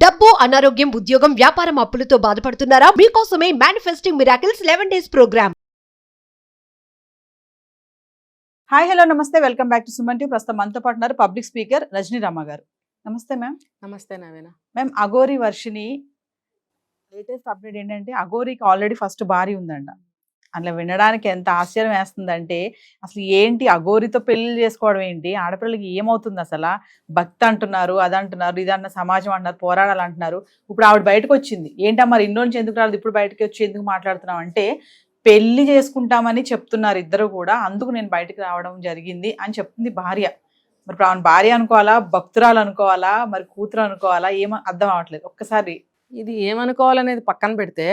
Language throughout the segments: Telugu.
డబ్బు, అనారోగ్యం, ఉద్యోగం, వ్యాపారం అప్పులతో బాధపడుతున్నారా? మీకోసమే manifesting miracles 11 days program. Hi hello నమస్తే, welcome back to Suman TV. ప్రస్తుతం మనతో పాటు ఉన్నారు పబ్లిక్ స్పీకర్ రజనీ రామ గారు. నమస్తే మ్యామ్. నమస్తే Naveena. Ma'am, Aghori Varshini latest update ఏంటంటే అఘోరికి ఆల్రెడీ ఫస్ట్ భార్య ఉందంట. అట్లా వినడానికి ఎంత ఆశ్చర్యం వేస్తుందంటే, అసలు ఏంటి అఘోరితో పెళ్లి చేసుకోవడం ఏంటి, ఆడపిల్లలకి ఏమవుతుంది అసలు, భక్తి అంటున్నారు, అది అంటున్నారు, ఇది అన్న సమాజం అంటున్నారు, పోరాడాలి అంటున్నారు. ఇప్పుడు ఆవిడ బయటకు వచ్చింది, ఏంటమ్మా మరి ఇన్ని నుంచి ఎందుకు రాలేదు, ఇప్పుడు బయటకు వచ్చి ఎందుకు మాట్లాడుతున్నాం అంటే, పెళ్లి చేసుకుంటామని చెప్తున్నారు ఇద్దరు కూడా, అందుకు నేను బయటకు రావడం జరిగింది అని చెప్తుంది భార్య. మరి ఆమె భార్య అనుకోవాలా, భక్తురాలు అనుకోవాలా, మరి కూతురు అనుకోవాలా, ఏమో అర్థం అవ్వట్లేదు. ఒక్కసారి ఇది ఏమనుకోవాలనేది పక్కన పెడితే,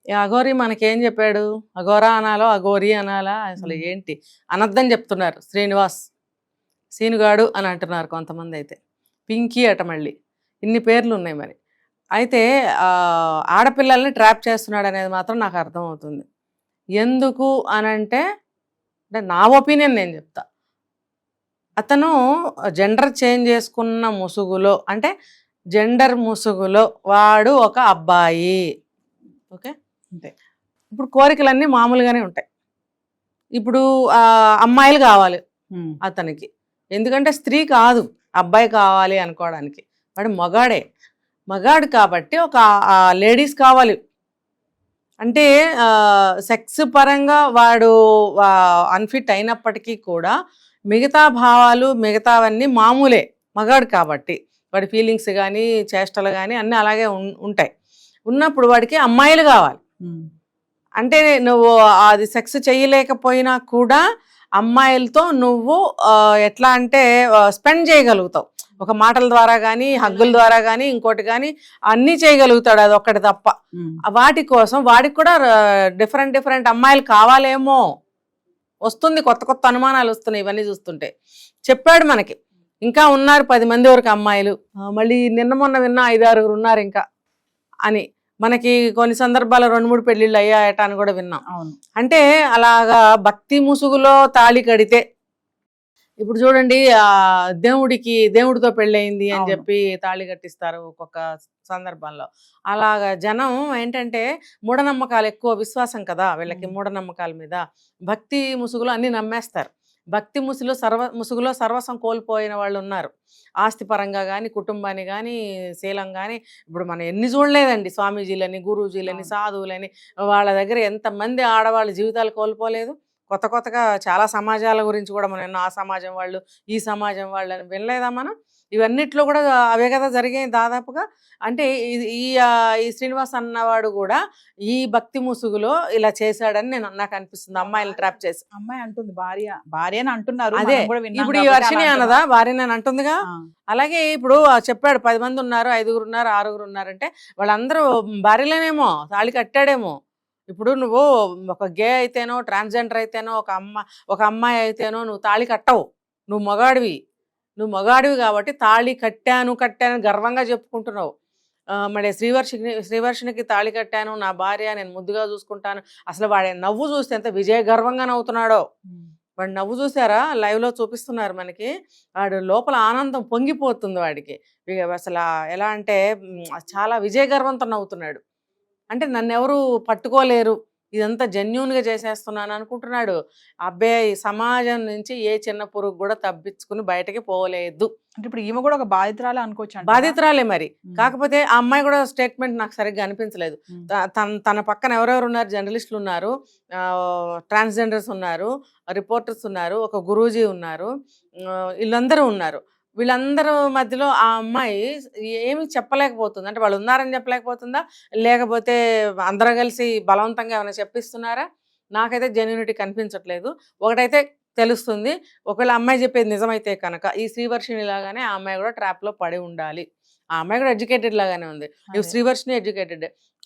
ఈ అఘోరి మనకేం చెప్పాడు? అఘోరా అనాలో అఘోరి అనాలా, అసలు ఏంటి అనర్థం చెప్తున్నారు. శ్రీనివాస్, సీనుగాడు అని అంటున్నారు కొంతమంది, అయితే పింకీ అట, మళ్ళీ ఇన్ని పేర్లు ఉన్నాయి. మరి అయితే ఆడపిల్లల్ని ట్రాప్ చేస్తున్నాడు అనేది మాత్రం నాకు అర్థమవుతుంది. ఎందుకు అనంటే, నా ఒపీనియన్ నేను చెప్తా. అతను జెండర్ చేంజ్ చేసుకున్న ముసుగులో, అంటే జెండర్ ముసుగులో వాడు ఒక అబ్బాయి. ఓకే, అంతే. ఇప్పుడు కోరికలన్నీ మామూలుగానే ఉంటాయి. ఇప్పుడు అమ్మాయిలు కావాలి అతనికి, ఎందుకంటే స్త్రీ కాదు, అబ్బాయి కావాలి అనుకోవడానికి. వాడు మగాడు కాబట్టి ఒక లేడీస్ కావాలి. అంటే సెక్స్ పరంగా వాడు అన్ఫిట్ అయినప్పటికీ కూడా మిగతా భావాలు మిగతావన్నీ మామూలే. మగాడు కాబట్టి వాడి ఫీలింగ్స్ కానీ చేష్టలు కానీ అన్నీ అలాగే ఉంటాయి. ఉన్నప్పుడు వాడికి అమ్మాయిలు కావాలి. అంటే నువ్వు అది సెక్స్ చేయలేకపోయినా కూడా అమ్మాయిలతో నువ్వు ఎట్లా అంటే స్పెండ్ చేయగలుగుతావు. ఒక మాటల ద్వారా కానీ, హగ్గుల ద్వారా కానీ, ఇంకోటి కానీ అన్నీ చేయగలుగుతాడు, అది ఒక్కటి తప్ప. వాటి కోసం వాడికి కూడా డిఫరెంట్ అమ్మాయిలు కావాలేమో. వస్తుంది, కొత్త అనుమానాలు వస్తున్నాయి ఇవన్నీ చూస్తుంటే. చెప్పాడు మనకి, ఇంకా ఉన్నారు 10 మంది వరకు అమ్మాయిలు, మళ్ళీ నిన్న మొన్న విన్నా 5-6 ఉన్నారు ఇంకా అని. మనకి కొన్ని సందర్భాల్లో 2-3 పెళ్ళిళ్ళు అయ్యాయట అని కూడా విన్నాం. అంటే అలాగా భక్తి ముసుగులో తాళి కడితే, ఇప్పుడు చూడండి దేవుడితో పెళ్ళయింది అని చెప్పి తాళి కట్టిస్తారు ఒక్కొక్క సందర్భంలో. అలాగా జనం ఏంటంటే మూఢనమ్మకాలు ఎక్కువ, విశ్వాసం కదా వీళ్ళకి, మూఢనమ్మకాల మీద భక్తి ముసుగులో అన్ని నమ్మేస్తారు. భక్తి ముసుగులో సర్వస్వం కోల్పోయిన వాళ్ళు ఉన్నారు. ఆస్తి పరంగా కానీ, కుటుంబాన్ని కానీ, శీలం కానీ. ఇప్పుడు మనం ఎన్ని చూడలేదండి, స్వామీజీలని, గురూజీలని, సాధువులని, వాళ్ళ దగ్గర ఎంతమంది ఆడవాళ్ళ జీవితాలు కోల్పోలేదు. కొత్తగా చాలా సమాజాల గురించి కూడా మనం ఆ సమాజం వాళ్ళు, ఈ సమాజం వాళ్ళు అని వినలేదా మనం? ఇవన్నిట్లో కూడా అవే కదా జరిగాయి దాదాపుగా. అంటే ఈ శ్రీనివాస్ అన్నవాడు కూడా ఈ భక్తి ముసుగులో ఇలా చేశాడని నాకు అనిపిస్తుంది. అమ్మాయిని ట్రాప్ చేసి, అమ్మాయి అంటుంది భార్య అని అంటున్నారు. అదే ఇప్పుడు ఈ వర్షిని అన్నదా భార్య నేను అంటుందిగా. అలాగే ఇప్పుడు చెప్పాడు 10 మంది ఉన్నారు, 5 ఉన్నారు, 6 ఉన్నారంటే వాళ్ళందరూ భార్యలేనేమో, తాళి కట్టాడేమో. ఇప్పుడు నువ్వు ఒక గే అయితేనో, ట్రాన్స్జెండర్ అయితేనో, ఒక అమ్మాయి అయితేనో నువ్వు తాళి కట్టవు. నువ్వు మగాడివి కాబట్టి తాళి కట్టాను గర్వంగా చెప్పుకుంటున్నావు. మరి శ్రీవర్షినికి తాళి కట్టాను, నా భార్య, నేను ముద్దుగా చూసుకుంటాను. అసలు వాడి నవ్వు చూస్తే ఎంత విజయ గర్వంగా నవ్వుతున్నాడో. వాడు నవ్వు చూసారా, లైవ్లో చూపిస్తున్నారు మనకి. వాడు లోపల ఆనందం పొంగిపోతుంది వాడికి. అసలు ఎలా అంటే చాలా విజయ గర్వంతో నవ్వుతున్నాడు. అంటే నన్ను ఎవరు పట్టుకోలేరు, ఇదంతా జెన్యూన్గా చేసేస్తున్నాను అనుకుంటున్నాడు. అబ్బాయి సమాజం నుంచి ఏ చిన్న పురుగు కూడా తప్పించుకుని బయటకి పోలేదు. అంటే ఇప్పుడు ఈమె కూడా ఒక బాధితురాలే అనుకోవచ్చు. బాధితురాలే మరి. కాకపోతే ఆ అమ్మాయి కూడా స్టేట్మెంట్ నాకు సరిగ్గా అనిపించలేదు. తన పక్కన ఎవరెవరు ఉన్నారు, జర్నలిస్టులు ఉన్నారు, ట్రాన్స్జెండర్స్ ఉన్నారు, రిపోర్టర్స్ ఉన్నారు, ఒక గురూజీ ఉన్నారు, వీళ్ళందరూ ఉన్నారు. వీళ్ళందరూ మధ్యలో ఆ అమ్మాయి ఏమి చెప్పలేకపోతుంది. అంటే వాళ్ళు ఉన్నారని చెప్పలేకపోతుందా, లేకపోతే అందరూ కలిసి బలవంతంగా ఏమైనా చెప్పిస్తున్నారా? నాకైతే జెన్యూనిటీ కనిపించట్లేదు. ఒకటైతే తెలుస్తుంది, ఒకవేళ అమ్మాయి చెప్పేది నిజమైతే కనుక ఈ శ్రీవర్షిని లాగానే ఆ అమ్మాయి కూడా ట్రాప్లో పడి ఉండాలి. ఆ అమ్మాయి కూడా ఎడ్యుకేటెడ్ లాగానే ఉంది. ఈ శ్రీవర్షిని ఎడ్యుకేటెడ్.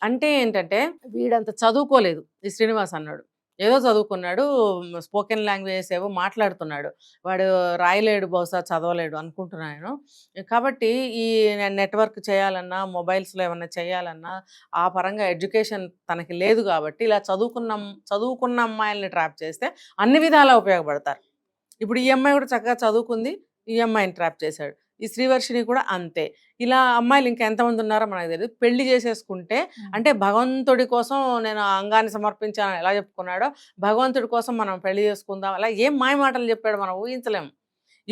అంటే ఏంటంటే వీడంత చదువుకోలేదు ఈ శ్రీనివాస్ అన్నాడు. ఏదో చదువుకున్నాడు, స్పోకెన్ లాంగ్వేజెస్ ఏవో మాట్లాడుతున్నాడు. వాడు రాయలేడు, బహుశా చదవలేడు అనుకుంటున్నాను. కాబట్టి ఈ నెట్వర్క్ చేయాలన్నా, మొబైల్స్లో ఏమన్నా చేయాలన్నా ఆ పరంగా ఎడ్యుకేషన్ తనకి లేదు. కాబట్టి ఇలా చదువుకున్న అమ్మాయిల్ని ట్రాప్ చేస్తే అన్ని విధాలా ఉపయోగపడతారు. ఇప్పుడు ఈ అమ్మాయి కూడా చక్కగా చదువుకుంది, ఈ అమ్మాయిని ట్రాప్ చేశాడు. ఈ శ్రీవర్షిని కూడా అంతే. ఇలా అమ్మాయిలు ఇంకా ఎంతమంది ఉన్నారో మనకు తెలియదు. పెళ్లి చేసేసుకుంటే అంటే భగవంతుడి కోసం నేను అంగాన్ని సమర్పించాను ఎలా చెప్పుకున్నాడో, భగవంతుడి కోసం మనం పెళ్లి చేసుకుందాం అలా ఏం మాయ మాటలు చెప్పాడు మనం ఊహించలేము.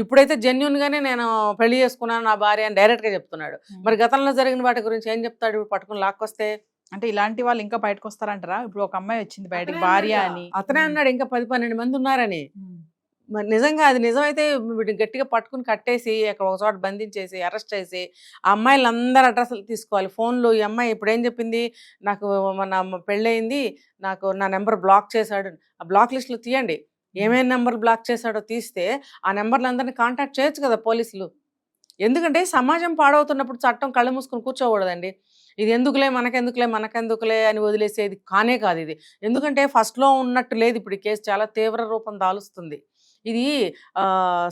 ఇప్పుడైతే జెన్యున్ గానే నేను పెళ్లి చేసుకున్నాను నా భార్య అని డైరెక్ట్ గా చెప్తున్నాడు. మరి గతంలో జరిగిన వాటి గురించి ఏం చెప్తాడు ఇప్పుడు పట్టుకుని లాక్కొస్తే? అంటే ఇలాంటి వాళ్ళు ఇంకా బయటకు వస్తారంటారా? ఇప్పుడు ఒక అమ్మాయి వచ్చింది బయటకి భార్య అని, అతనే అన్నాడు ఇంకా 10-12 మంది ఉన్నారని. మరి నిజంగా అది నిజమైతే వీటిని గట్టిగా పట్టుకుని కట్టేసి అక్కడ ఒక చోట బంధించేసి అరెస్ట్ చేసి ఆ అమ్మాయిలందరూ అడ్రస్లు తీసుకోవాలి. ఫోన్లు ఈ అమ్మాయి ఇప్పుడు ఏం చెప్పింది, నాకు మన పెళ్ళయింది, నాకు నా నెంబర్ బ్లాక్ చేశాడు. ఆ బ్లాక్ లిస్టులు తీయండి, ఏమేమి నెంబర్ బ్లాక్ చేశాడో తీస్తే ఆ నెంబర్లందరినీ కాంటాక్ట్ చేయొచ్చు కదా పోలీసులు. ఎందుకంటే సమాజం పాడవుతున్నప్పుడు చట్టం కళ్ళు మూసుకొని కూర్చోకూడదండి. ఇది ఎందుకులే మనకెందుకులే అని వదిలేసేది కానే కాదు ఇది. ఎందుకంటే ఫస్ట్లో ఉన్నట్టు లేదు, ఇప్పుడు ఈ కేసు చాలా తీవ్ర రూపం దాలుస్తుంది. ఇది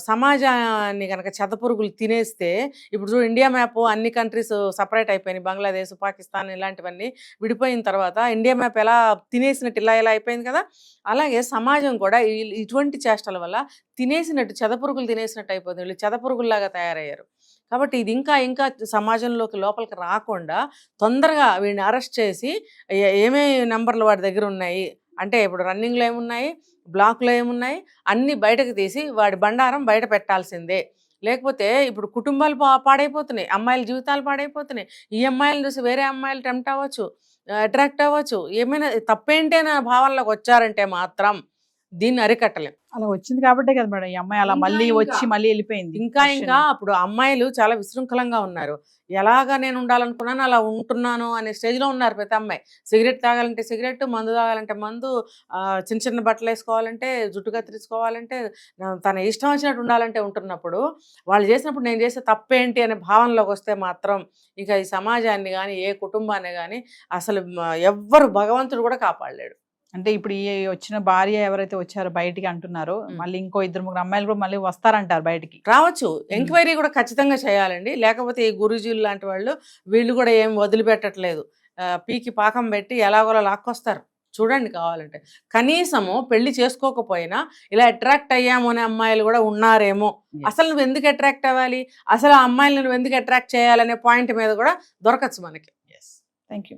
సమాజాన్ని కనుక చెదపురుగులు తినేస్తే, ఇప్పుడు చూడు ఇండియా మ్యాప్ అన్ని కంట్రీస్ సపరేట్ అయిపోయినాయి, బంగ్లాదేశ్, పాకిస్తాన్ ఇలాంటివన్నీ విడిపోయిన తర్వాత ఇండియా మ్యాప్ ఎలా తినేసినట్టు ఇలా అయిపోయింది కదా. అలాగే సమాజం కూడా ఇటువంటి చేష్టల వల్ల తినేసినట్టు, చెదపురుగులు తినేసినట్టు అయిపోతుంది. వీళ్ళు చెదపురుగుల్లాగా తయారయ్యారు. కాబట్టి ఇది ఇంకా ఇంకా సమాజంలోకి లోపలికి రాకుండా తొందరగా వీడిని అరెస్ట్ చేసి ఏమేమి నెంబర్లు వాడి దగ్గర ఉన్నాయి అంటే, ఇప్పుడు రన్నింగ్లో ఏమున్నాయి, బ్లాక్లో ఏమున్నాయి అన్నీ బయటకు తీసి వాడి బండారం బయట పెట్టాల్సిందే. లేకపోతే ఇప్పుడు కుటుంబాలు పాడైపోతున్నాయి, అమ్మాయిల జీవితాలు పాడైపోతున్నాయి. ఈ అమ్మాయిలను చూసి వేరే అమ్మాయిలు టెంప్ట్ అవ్వచ్చు, అట్రాక్ట్ అవ్వచ్చు. ఏమైనా తప్పేంటి అనే భావనలోకి వచ్చారంటే మాత్రం దీన్ని అరికట్టలేం. అలా వచ్చింది కాబట్టే కదా మేడం ఈ అమ్మాయి అలా ఇంకా మళ్ళీ ఇంకా వచ్చి మళ్ళీ వెళ్ళిపోయింది. ఇంకా అప్పుడు అమ్మాయిలు చాలా విశృంఖలంగా ఉన్నారు. ఎలాగా నేను ఉండాలనుకున్నాను అలా ఉంటున్నాను అనే స్టేజ్లో ఉన్నారు ప్రతి అమ్మాయి. సిగరెట్ తాగాలంటే సిగరెట్, మందు తాగాలంటే మందు, చిన్న చిన్న బట్టలు వేసుకోవాలంటే, జుట్టు కత్తిరించుకోవాలంటే, తన ఇష్టం వచ్చినట్టు ఉండాలంటే ఉంటున్నప్పుడు వాళ్ళు చేసినప్పుడు నేను చేసే తప్పేంటి అనే భావనలోకి వస్తే మాత్రం ఇక ఈ సమాజాన్ని కానీ ఏ కుటుంబాన్ని కానీ అసలు ఎవ్వరు భగవంతుడు కూడా కాపాడలేడు. అంటే ఇప్పుడు ఈ వచ్చిన భార్య ఎవరైతే వచ్చారో బయటికి అంటున్నారో, మళ్ళీ ఇంకో 2-3 అమ్మాయిలు కూడా మళ్ళీ వస్తారంటారు బయటికి. రావచ్చు, ఎంక్వైరీ కూడా ఖచ్చితంగా చేయాలండి. లేకపోతే ఈ గురూజీలు లాంటి వాళ్ళు వీళ్ళు కూడా ఏం వదిలిపెట్టట్లేదు, పీకి పాకం పెట్టి ఎలాగోలా లాక్కొస్తారు. చూడండి కావాలంటే కనీసము పెళ్లి చేసుకోకపోయినా ఇలా అట్రాక్ట్ అయ్యాము అనే అమ్మాయిలు కూడా ఉన్నారేమో. అసలు నువ్వు ఎందుకు అట్రాక్ట్ అవ్వాలి, అసలు ఆ అమ్మాయిలు నువ్వు ఎందుకు అట్రాక్ట్ చేయాలనే పాయింట్ మీద కూడా దొరకచ్చు మనకి. Thank you.